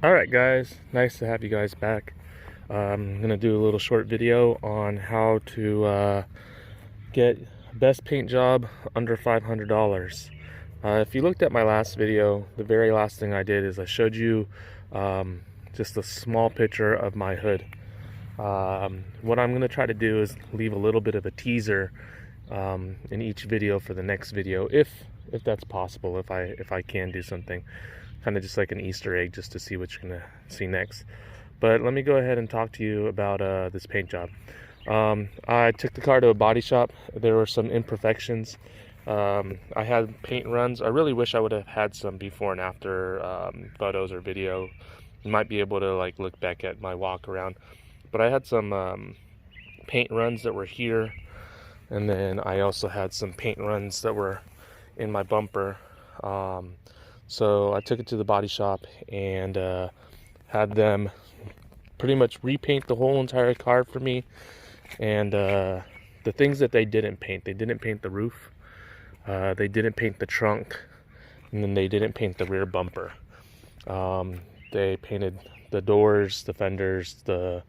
Alright guys, nice to have you guys back. I'm going to do a little short video on how to get best paint job under $500. If you looked at my last video, the very last thing I did is I showed you just a small picture of my hood. What I'm going to try to do is leave a little bit of a teaser in each video for the next video, if that's possible, if I can do something. Kind of just like an Easter egg, just to see what you're gonna see next. But let me go ahead and talk to you about this paint job. I took the car to a body shop. There were some imperfections. I had paint runs. I really wish I would have had some before and after photos or video. You might be able to like look back at my walk around. But I had some paint runs that were here, and then I also had some paint runs that were in my bumper. So I took it to the body shop and had them pretty much repaint the whole entire car for me. And the things that they didn't paint the roof, they didn't paint the trunk, and then they didn't paint the rear bumper. They painted the doors, the fenders, the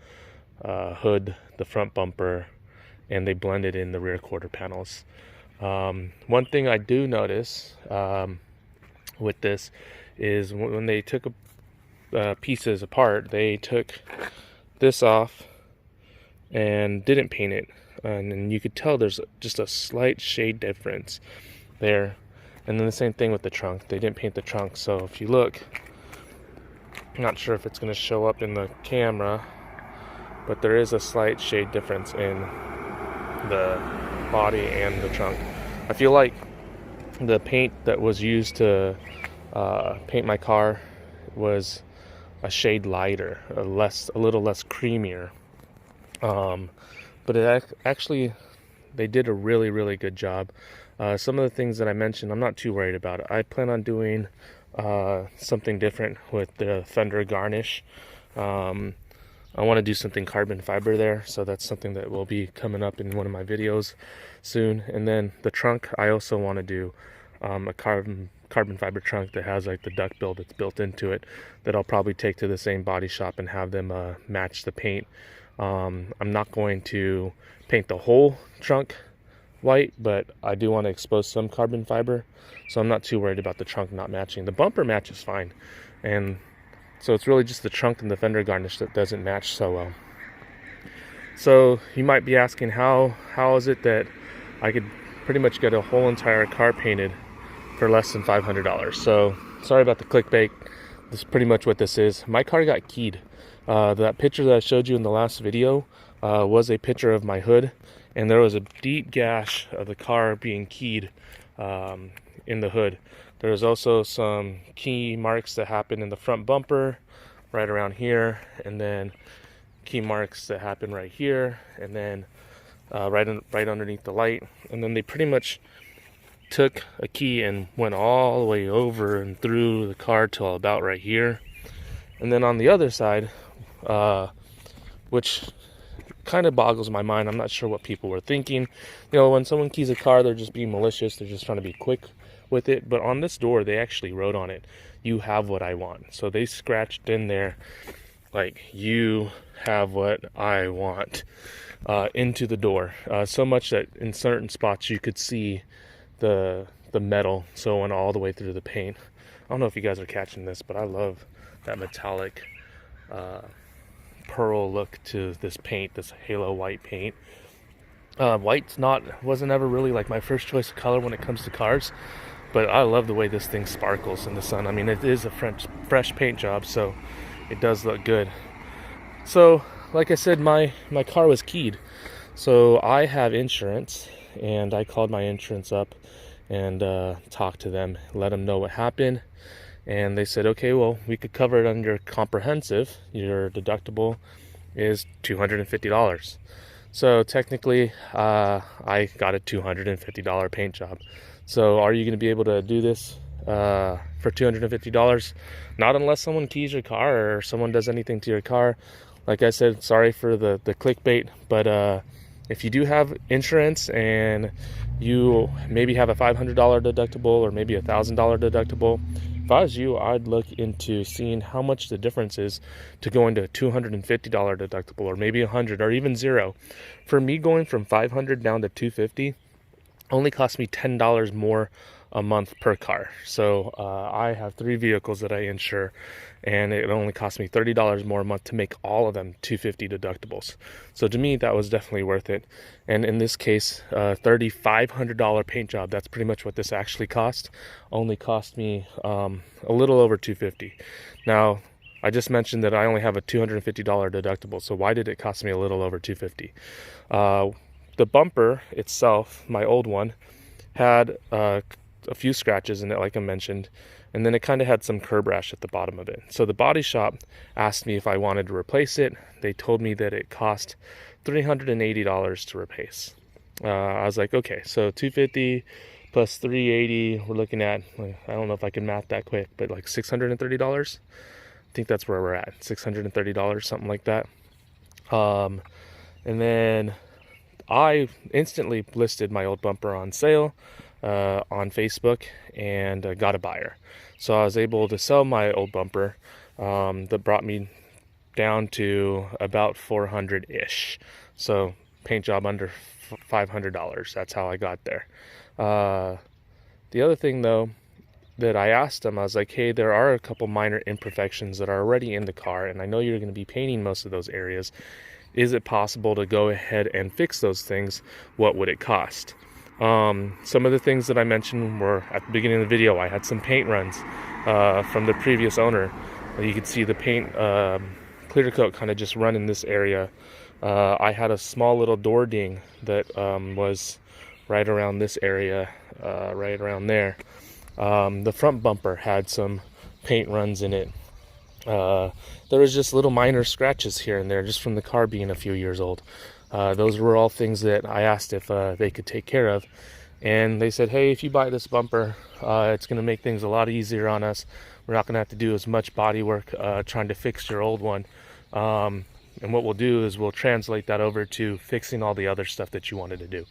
hood, the front bumper, and they blended in the rear quarter panels. One thing I do notice with this is when they took pieces apart, they took this off and didn't paint it, and you could tell there's just a slight shade difference there. And then the same thing with the trunk, they didn't paint the trunk. So if you look, I'm not sure if it's going to show up in the camera, but there is a slight shade difference in the body and the trunk. I feel like the paint that was used to paint my car was a shade lighter, a little less creamier. But actually, they did a really good job. Some of the things that I mentioned, I'm not too worried about it. I plan on doing something different with the Fender garnish. I want to do something carbon fiber there, so that's something that will be coming up in one of my videos soon. And then the trunk, I also want to do a carbon fiber trunk that has like the duck bill that's built into it, that I'll probably take to the same body shop and have them match the paint. I'm not going to paint the whole trunk white, but I do want to expose some carbon fiber, so I'm not too worried about the trunk not matching. The bumper matches fine, and so it's really just the trunk and the fender garnish that doesn't match so well. So you might be asking, how is it that I could pretty much get a whole entire car painted for less than $500? So sorry about the clickbait. This is pretty much what this is. My car got keyed. That picture that I showed you in the last video was a picture of my hood, and there was a deep gash of the car being keyed in the hood. There was also some key marks that happened in the front bumper right around here, and then key marks that happened right here, and then right underneath the light. And then they pretty much took a key and went all the way over and through the car till about right here. And then on the other side, which kind of boggles my mind, I'm not sure what people were thinking. You know, when someone keys a car, they're just being malicious, they're just trying to be quick with it. But on this door, they actually wrote on it, "You have what I want." So they scratched in there like, "You have what I want," into the door, so much that in certain spots you could see the metal, so went all the way through the paint. I don't know if you guys are catching this, but I love that metallic pearl look to this paint, this halo white paint. White's wasn't ever really like my first choice of color when it comes to cars, but I love the way this thing sparkles in the sun. I mean, it is a fresh paint job, so it does look good. So like I said, my car was keyed, so I have insurance, and I called my insurance up and talked to them, let them know what happened. And they said, okay, well, we could cover it under comprehensive. Your deductible is $250. So technically, I got a $250 paint job. So are you going to be able to do this for $250? Not unless someone keys your car or someone does anything to your car. Like I said, sorry for the clickbait, but if you do have insurance and you maybe have a $500 deductible or maybe a $1,000 deductible, if I was you, I'd look into seeing how much the difference is to going to a $250 deductible or maybe 100 or even zero. For me, going from 500 down to 250 only cost me $10 more a month per car. So I have 3 vehicles that I insure, and it only cost me $30 more a month to make all of them 250 deductibles. So to me, that was definitely worth it. And in this case, $3,500 paint job, that's pretty much what this actually cost, only cost me a little over 250. Now, I just mentioned that I only have a $250 deductible, so why did it cost me a little over 250? The bumper itself, my old one, had a few scratches in it, like I mentioned, and then it kind of had some curb rash at the bottom of it. So the body shop asked me if I wanted to replace it. They told me that it cost $380 to replace. I was like, okay, so $250 plus $380, we're looking at, I don't know if I can math that quick, but like $630. I think that's where we're at, $630, something like that. And then I instantly listed my old bumper on sale on Facebook and got a buyer. So I was able to sell my old bumper that brought me down to about 400-ish. So paint job under $500. That's how I got there. The other thing though that I asked them, I was like, hey, there are a couple minor imperfections that are already in the car, and I know you're going to be painting most of those areas. Is it possible to go ahead and fix those things? What would it cost? Some of the things that I mentioned were at the beginning of the video. I had some paint runs from the previous owner. You could see the paint clear coat kind of just run in this area. I had a small little door ding that was right around this area, right around there. The front bumper had some paint runs in it. There was just little minor scratches here and there just from the car being a few years old. Those were all things that I asked if they could take care of, and they said, hey, if you buy this bumper, it's going to make things a lot easier on us. We're not going to have to do as much body work trying to fix your old one, and what we'll do is we'll translate that over to fixing all the other stuff that you wanted to do.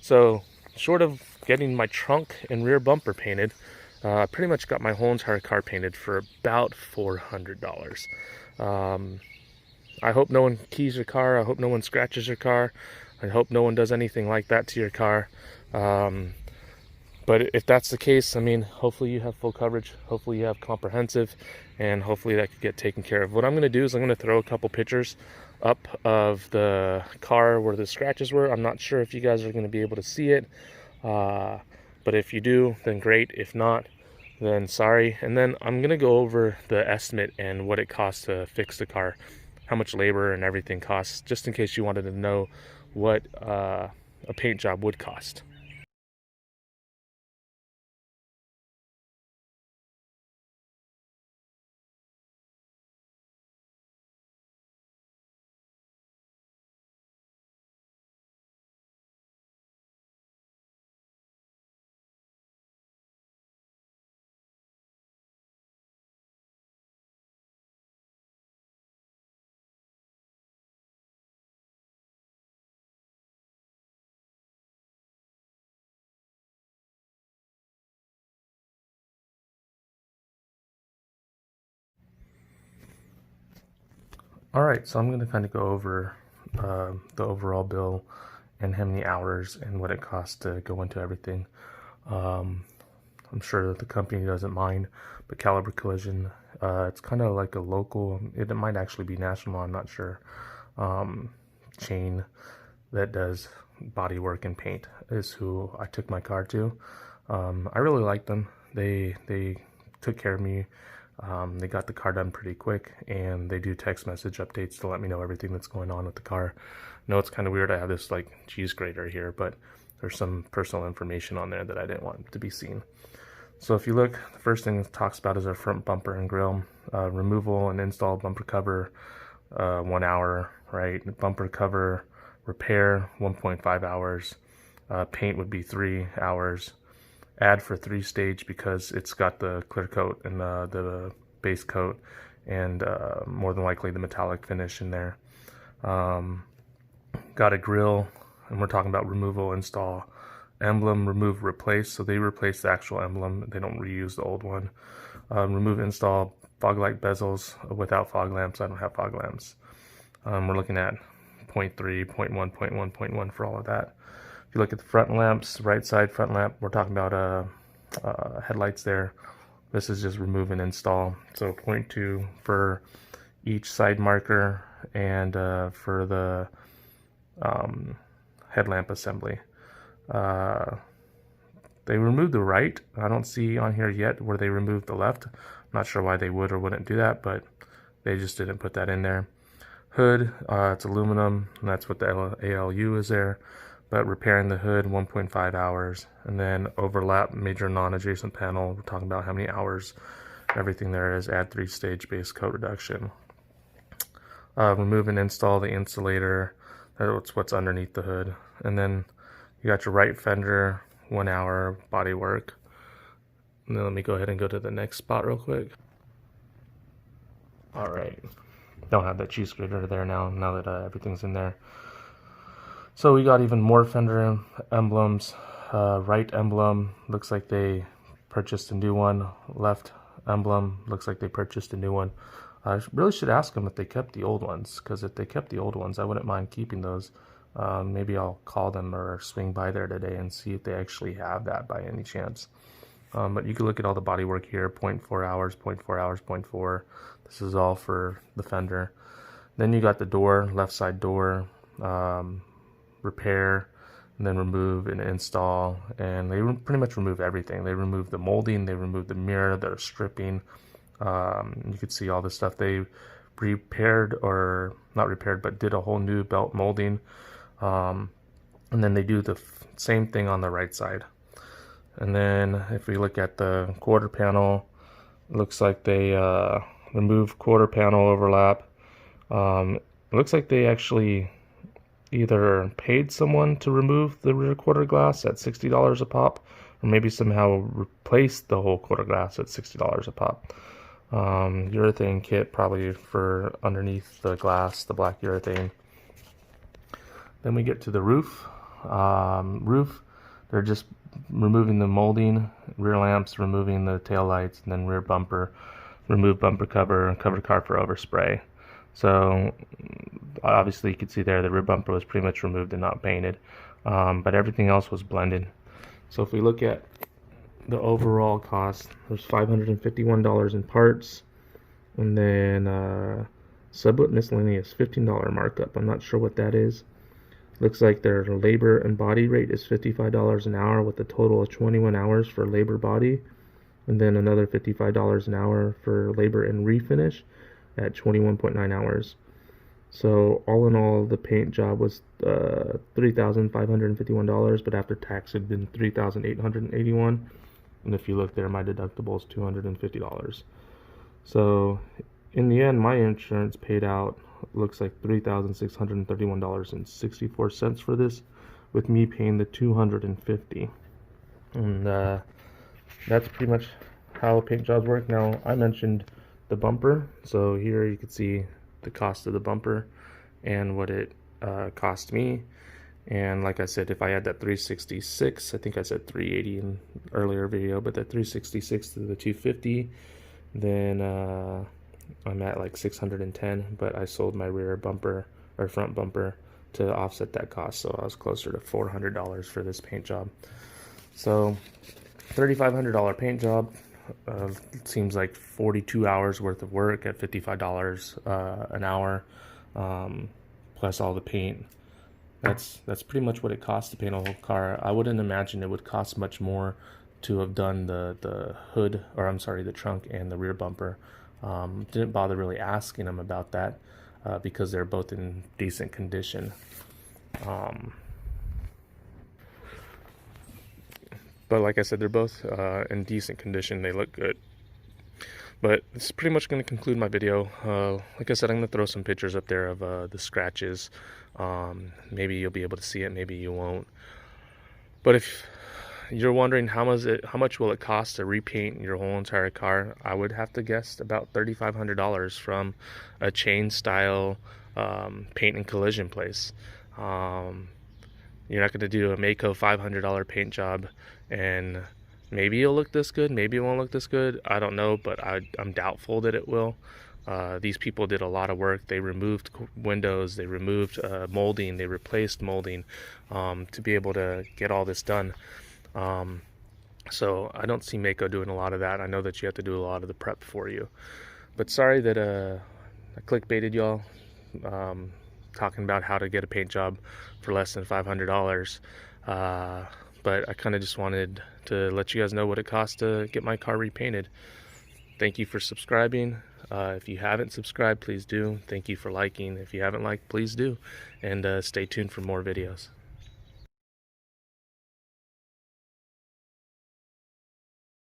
So short of getting my trunk and rear bumper painted, I pretty much got my whole entire car painted for about $400. I hope no one keys your car. I hope no one scratches your car. I hope no one does anything like that to your car. But if that's the case, I mean, hopefully you have full coverage. Hopefully you have comprehensive, and hopefully that could get taken care of. What I'm going to do is I'm going to throw a couple pictures up of the car where the scratches were. I'm not sure if you guys are going to be able to see it. But if you do, then great. If not, then sorry. And then I'm going to go over the estimate and what it costs to fix the car, how much labor and everything costs, just in case you wanted to know what a paint job would cost. Alright, so I'm going to kind of go over the overall bill and how many hours and what it costs to go into everything. I'm sure that the company doesn't mind, but Caliber Collision, it's kind of like a local, it might actually be national, I'm not sure, chain that does body work and paint is who I took my car to. I really liked them. They took care of me. They got the car done pretty quick, and they do text message updates to let me know everything that's going on with the car. I know it's kind of weird I have this like cheese grater here, but there's some personal information on there that I didn't want to be seen. So if you look, the first thing it talks about is our front bumper and grille. Removal and install bumper cover, 1 hour, right? Bumper cover repair, 1.5 hours. Paint would be 3 hours. Add for 3-stage because it's got the clear coat and the base coat and more than likely the metallic finish in there. Got a grill and we're talking about removal, install, emblem, remove, replace. So they replace the actual emblem. They don't reuse the old one. Remove, install, fog light bezels without fog lamps. I don't have fog lamps. We're looking at 0.3, 0.1, 0.1, 0.1 for all of that. If you look at the front lamps, right side front lamp, we're talking about headlights there. This is just remove and install. So 0.2 for each side marker, and for the headlamp assembly. They removed the right. I don't see on here yet where they removed the left. I'm not sure why they would or wouldn't do that, but they just didn't put that in there. Hood, it's aluminum, and that's what the ALU is there. But repairing the hood, 1.5 hours. And then overlap major non-adjacent panel, we're talking about how many hours everything there is. Add 3-stage base coat reduction. Remove and install the insulator. That's what's underneath the hood. And then you got your right fender, 1 hour body work. And then let me go ahead and go to the next spot real quick. All right, don't have that cheese grater there now that everything's in there. So we got even more fender emblems. Right emblem, looks like they purchased a new one. Left emblem, looks like they purchased a new one. I really should ask them if they kept the old ones, because if they kept the old ones, I wouldn't mind keeping those. Maybe I'll call them or swing by there today and see if they actually have that by any chance. But you can look at all the body work here, 0.4 hours, 0.4 hours, 0.4. This is all for the fender. Then you got the door, left side door, repair, and then remove and install. And they pretty much remove everything. They remove the molding, they remove the mirror, they're stripping. You could see all the stuff. They repaired, or not repaired, but did a whole new belt molding. And then they do the same thing on the right side. And then if we look at the quarter panel, it looks like they remove quarter panel overlap. It looks like they actually either paid someone to remove the rear quarter glass at $60 a pop, or maybe somehow replaced the whole quarter glass at $60 a pop. Urethane kit probably for underneath the glass, the black urethane. Then we get to the roof. They're just removing the molding, rear lamps, removing the tail lights, and then rear bumper, remove bumper cover, and covered car for overspray. So obviously you can see there the rear bumper was pretty much removed and not painted, but everything else was blended. So if we look at the overall cost, there's $551 in parts, and then sublet miscellaneous $15 markup. I'm not sure what that is. Looks like their labor and body rate is $55 an hour, with a total of 21 hours for labor body, and then another $55 an hour for labor and refinish at 21.9 hours. So all in all, the paint job was $3,551, but after tax it had been $3,881. And if you look there, my deductible is $250. So in the end, my insurance paid out, looks like $3,631.64 for this, with me paying the $250. And that's pretty much how paint jobs work. Now, I mentioned the bumper, so here you can see the cost of the bumper and what it cost me. And like I said, if I add that 366, I think I said 380 in earlier video, but that 366 to the 250, then I'm at like 610. But I sold my rear bumper or front bumper to offset that cost, so I was closer to $400 for this paint job. So $3,500 paint job. Seems like 42 hours worth of work at $55 an hour, plus all the paint. That's pretty much what it costs to paint a whole car. I wouldn't imagine it would cost much more to have done the hood, or I'm sorry, the trunk and the rear bumper. Didn't bother really asking them about that because they're both in decent condition. But like I said, they're both in decent condition. They look good. But this is pretty much going to conclude my video. Like I said, I'm going to throw some pictures up there of the scratches. Maybe you'll be able to see it, maybe you won't. But if you're wondering how much will it cost to repaint your whole entire car, I would have to guess about $3,500 from a chain style paint and collision place. You're not going to do a Mako $500 paint job and maybe it'll look this good, maybe it won't look this good. I don't know, but I'm doubtful that it will. These people did a lot of work. They removed windows, they removed molding, they replaced molding to be able to get all this done. So I don't see Mako doing a lot of that. I know that you have to do a lot of the prep for you. But sorry that I clickbaited y'all talking about how to get a paint job for less than $500. But I kind of just wanted to let you guys know what it costs to get my car repainted. Thank you for subscribing. If you haven't subscribed, please do. Thank you for liking. If you haven't liked, please do. And stay tuned for more videos.